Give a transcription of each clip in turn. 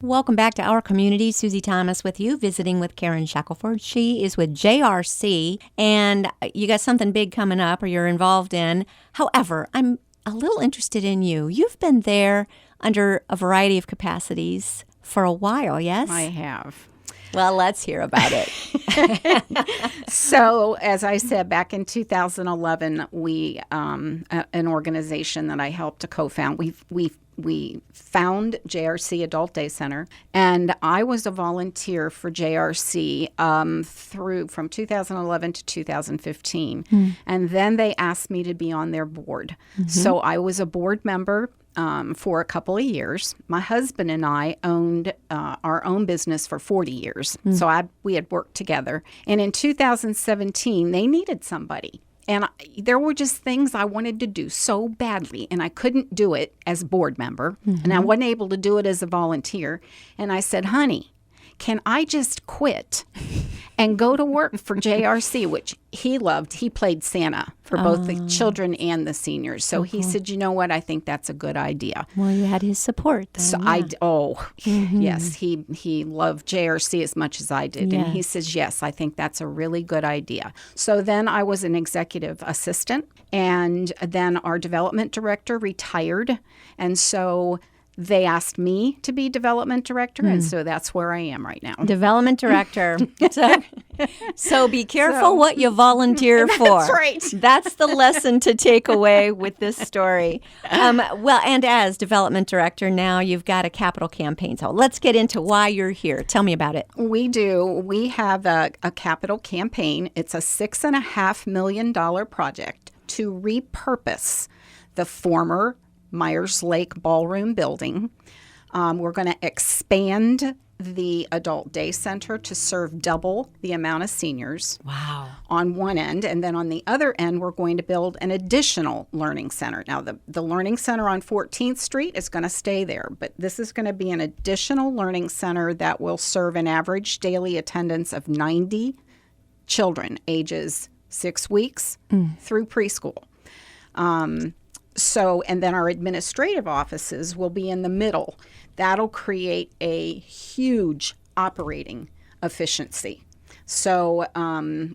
Welcome back to Our Community. Susie Thomas with you, visiting with Karen Shackelford. She is with JRC, and you got something big coming up or you're involved in. However, I'm a little interested in you. You've been there under a variety of capacities for a while, yes? I have. Well, let's hear about it. So, as I said, back in 2011, we an organization that I helped to co-found. We found JRC Adult Day Center, and I was a volunteer for JRC from 2011 to 2015. And then they asked me to be on their board. So I was a board member for a couple of years. My husband and I owned our own business for 40 years. So we had worked together. And in 2017, they needed somebody. And there were just things I wanted to do so badly, and I couldn't do it as a board member, and I wasn't able to do it as a volunteer. And I said, honey, can I just quit and go to work for JRC, which he loved. He played Santa for both the children and the seniors. So he said, you know what, I think that's a good idea. Well, you had his support then, So yes, he loved JRC as much as I did. Yes. And he says, yes, I think that's a really good idea. So then I was an executive assistant, and then our development director retired. And so they asked me to be development director, and so that's where I am right now. Development director. So be careful what you volunteer for. That's right. That's the lesson to take away with this story. Well, and as development director, now you've got a capital campaign. So let's get into why you're here. Tell me about it. We do. We have a capital campaign. It's a $6.5 million project to repurpose the former Myers Lake Ballroom building. We're going to expand the Adult Day Center to serve double the amount of seniors. Wow. On one end. And then on the other end, we're going to build an additional learning center. Now, the learning center on 14th Street is going to stay there, but this is going to be an additional learning center that will serve an average daily attendance of 90 children ages 6 weeks through preschool. And then our administrative offices will be in the middle. That'll create a huge operating efficiency. So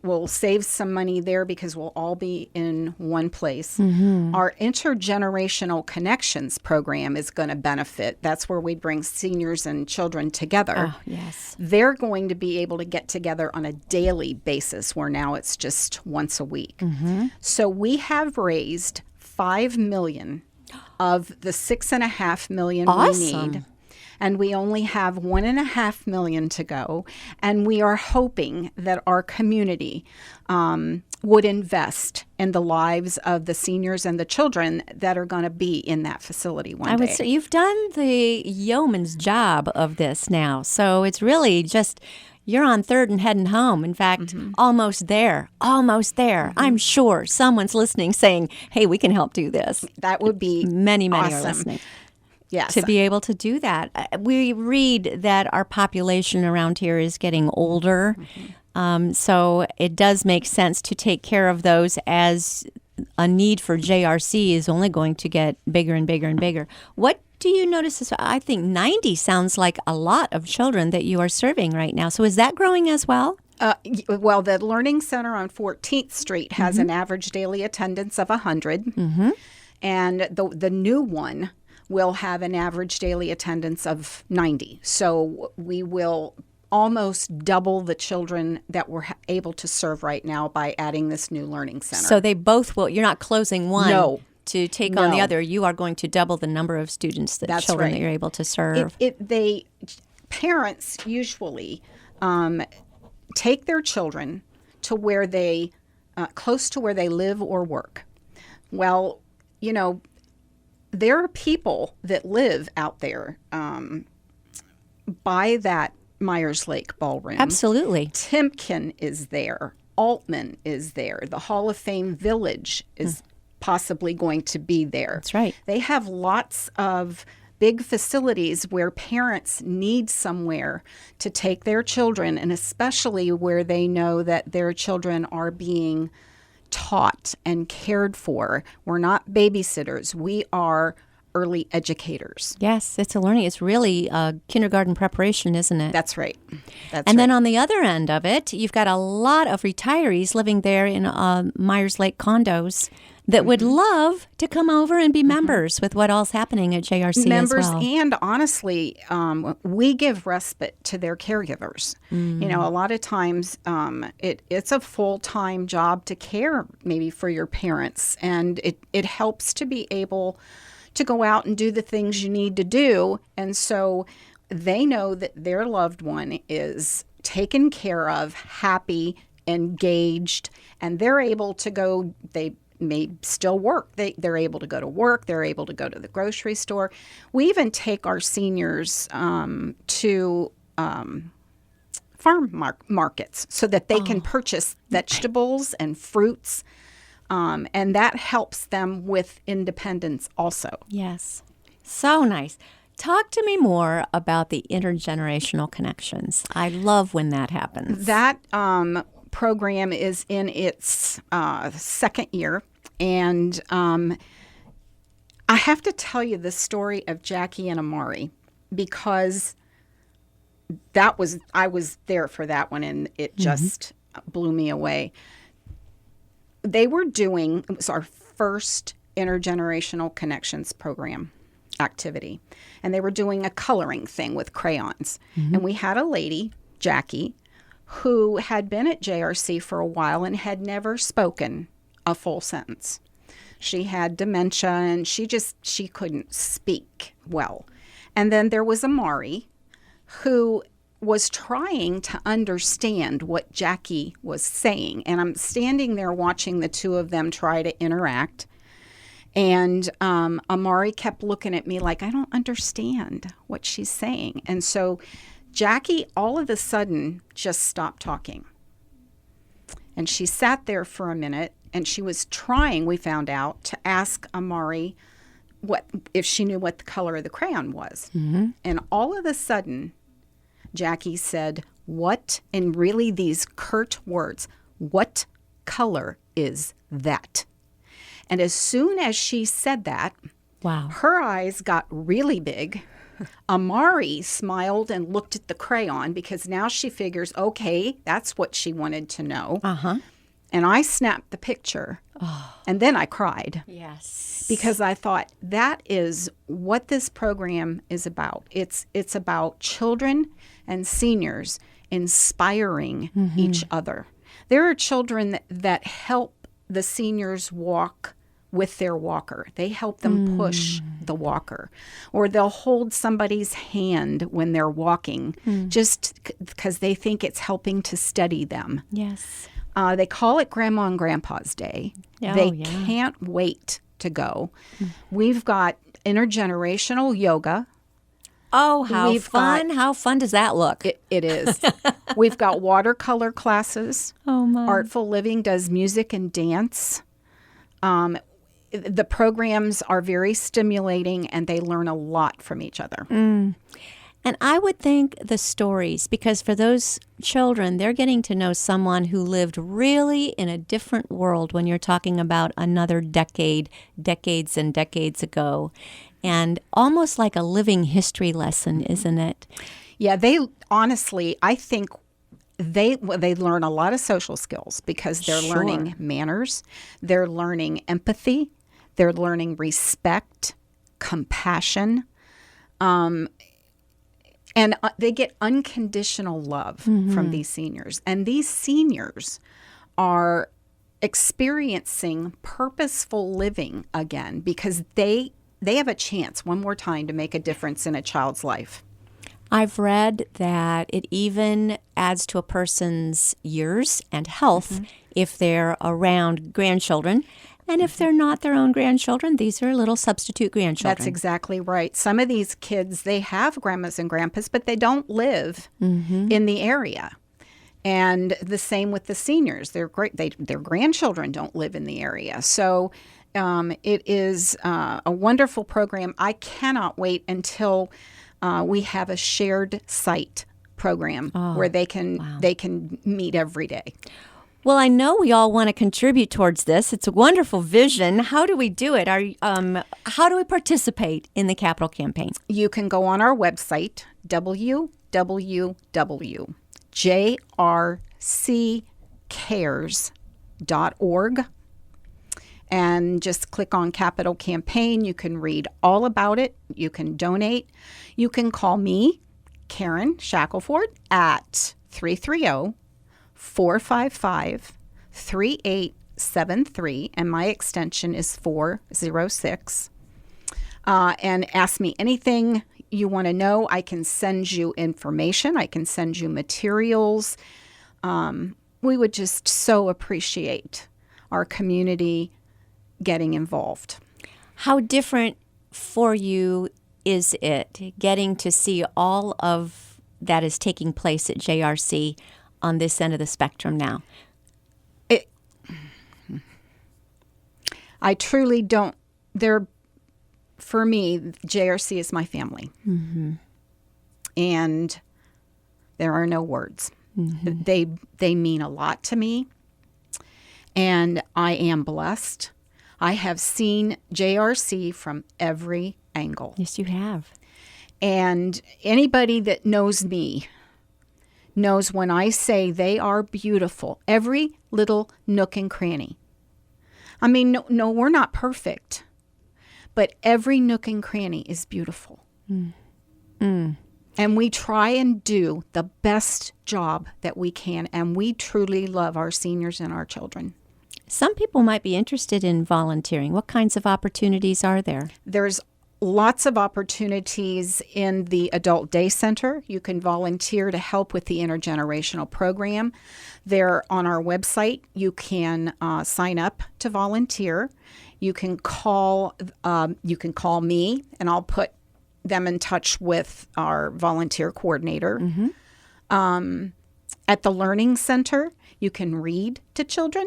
we'll save some money there because we'll all be in one place. Our Intergenerational Connections program is going to benefit. That's where we bring seniors and children together. Oh, yes. They're going to be able to get together on a daily basis, where now it's just once a week. So we have raised $5 million of the $6.5 million we need. And we only have $1.5 million to go. And we are hoping that our community would invest in the lives of the seniors and the children that are going to be in that facility one day. I would say you've done the yeoman's job of this now. So it's really just, you're on third and heading home. In fact, almost there. I'm sure someone's listening saying, hey, we can help do this. That would be Many awesome. are listening. Yes. To be able to do that. We read that our population around here is getting older. So it does make sense to take care of those, as a need for JRC is only going to get bigger and bigger and bigger. What do you notice? I think 90 sounds like a lot of children that you are serving right now. So is that growing as well? Well, the Learning Center on 14th Street has an average daily attendance of 100. And the new one will have an average daily attendance of 90. So we will almost double the children that we're able to serve right now by adding this new learning center. So they both will, you're not closing one. No. To take on the other, you are going to double the number of students, That's children right. that you're able to serve. Parents usually take their children to where they, close to where they live or work. Well, you know, there are people that live out there by that Myers Lake Ballroom. Absolutely. Timken is there. Altman is there. The Hall of Fame Village is possibly going to be there. That's right. They have lots of big facilities where parents need somewhere to take their children, and especially where they know that their children are being taught and cared for. We're not babysitters. We are early educators. Yes, it's a learning. It's really kindergarten preparation, isn't it? That's right. And then on the other end of it, you've got a lot of retirees living there in Myers Lake condos that would love to come over and be members with what all's happening at JRC Members, as well. and honestly, we give respite to their caregivers. You know, a lot of times it's a full-time job to care maybe for your parents, and it helps to be able to go out and do the things you need to do. And so they know that their loved one is taken care of, happy, engaged, and they're able to go, they may still work. They're able to go to work. They're able to go to the grocery store. We even take our seniors to farm markets so that they can purchase vegetables and fruits. And that helps them with independence also. Yes. So nice. Talk to me more about the intergenerational connections. I love when that happens. That program is in its second year. And I have to tell you the story of Jackie and Amari because I was there for that one, and it just blew me away. It was our first intergenerational connections program activity. And they were doing a coloring thing with crayons. And we had a lady, Jackie, who had been at JRC for a while and had never spoken a full sentence. She had dementia and she couldn't speak well. And then there was Amari, who was trying to understand what Jackie was saying. And I'm standing there watching the two of them try to interact. And Amari kept looking at me like, I don't understand what she's saying. And so Jackie all of a sudden just stopped talking. And she sat there for a minute, and she was trying, we found out, to ask Amari if she knew what the color of the crayon was. And all of a sudden, Jackie said, what, in really these curt words, what color is that? And as soon as she said that, wow, her eyes got really big. Amari smiled and looked at the crayon because now she figures, okay, that's what she wanted to know. And I snapped the picture, and then I cried. Yes. Because I thought, that is what this program is about. It's about children and seniors inspiring each other. There are children that help the seniors walk with their walker. They help them push the walker. Or they'll hold somebody's hand when they're walking just because they think it's helping to steady them. Yes. They call it Grandma and Grandpa's Day. They can't wait to go. We've got intergenerational yoga. Oh, how fun. How fun does that look? It is. We've got watercolor classes. Oh, my. Artful Living does music and dance. The programs are very stimulating, and they learn a lot from each other. And I would think the stories, because for those children, they're getting to know someone who lived really in a different world when you're talking about another decade, decades and decades ago. And almost like a living history lesson, isn't it? Yeah, honestly, I think they learn a lot of social skills because they're learning manners, they're learning empathy, they're learning respect, compassion, and they get unconditional love from these seniors. And these seniors are experiencing purposeful living again because they have a chance one more time to make a difference in a child's life. I've read that it even adds to a person's years and health if they're around grandchildren. And if they're not their own grandchildren, these are little substitute grandchildren. That's exactly right. Some of these kids, they have grandmas and grandpas, but they don't live in the area. And the same with the seniors. Their grandchildren don't live in the area. So it is a wonderful program. I cannot wait until we have a shared site program where they can meet every day. Well, I know we all want to contribute towards this. It's a wonderful vision. How do we do it? How do we participate in the capital campaign? You can go on our website, www.jrccares.org, and just click on Capital Campaign. You can read all about it. You can donate. You can call me, Karen Shackelford, at 330-455-3873, and my extension is 406. And ask me anything you want to know. I can send you information. I can send you materials. We would just so appreciate our community getting involved. How different for you is it getting to see all of that is taking place at JRC on this end of the spectrum now? I truly don't. For me, JRC is my family. Mm-hmm. And there are no words. Mm-hmm. They mean a lot to me. And I am blessed. I have seen JRC from every angle. Yes, you have. And anybody that knows me knows when I say they are beautiful, every little nook and cranny. I mean, no, we're not perfect, but every nook and cranny is beautiful. Mm. Mm. And we try and do the best job that we can, and we truly love our seniors and our children. Some people might be interested in volunteering. What kinds of opportunities are there? There's lots of opportunities in the Adult Day Center. You can volunteer to help with the intergenerational program. There on our website, you can sign up to volunteer. You can call me, and I'll put them in touch with our volunteer coordinator. Mm-hmm. At the Learning Center, you can read to children.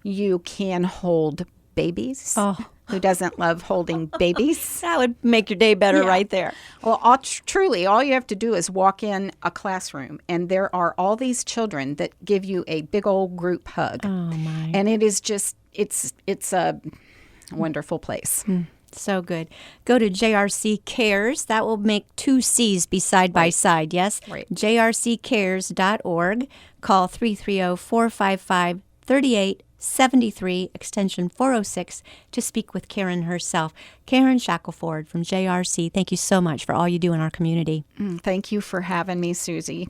You can hold babies. Oh. Who doesn't love holding babies? That would make your day better right there. Well, truly, all you have to do is walk in a classroom, and there are all these children that give you a big old group hug. Oh, my. And it is just, it's a wonderful place. So good. Go to JRC Cares. That will make 2 C's be side by side, yes? Right. jrccares.org. Call 330-455-3873, extension 406, to speak with Karen herself. Karen Shackelford from JRC, thank you so much for all you do in our community. Thank you for having me, Susie.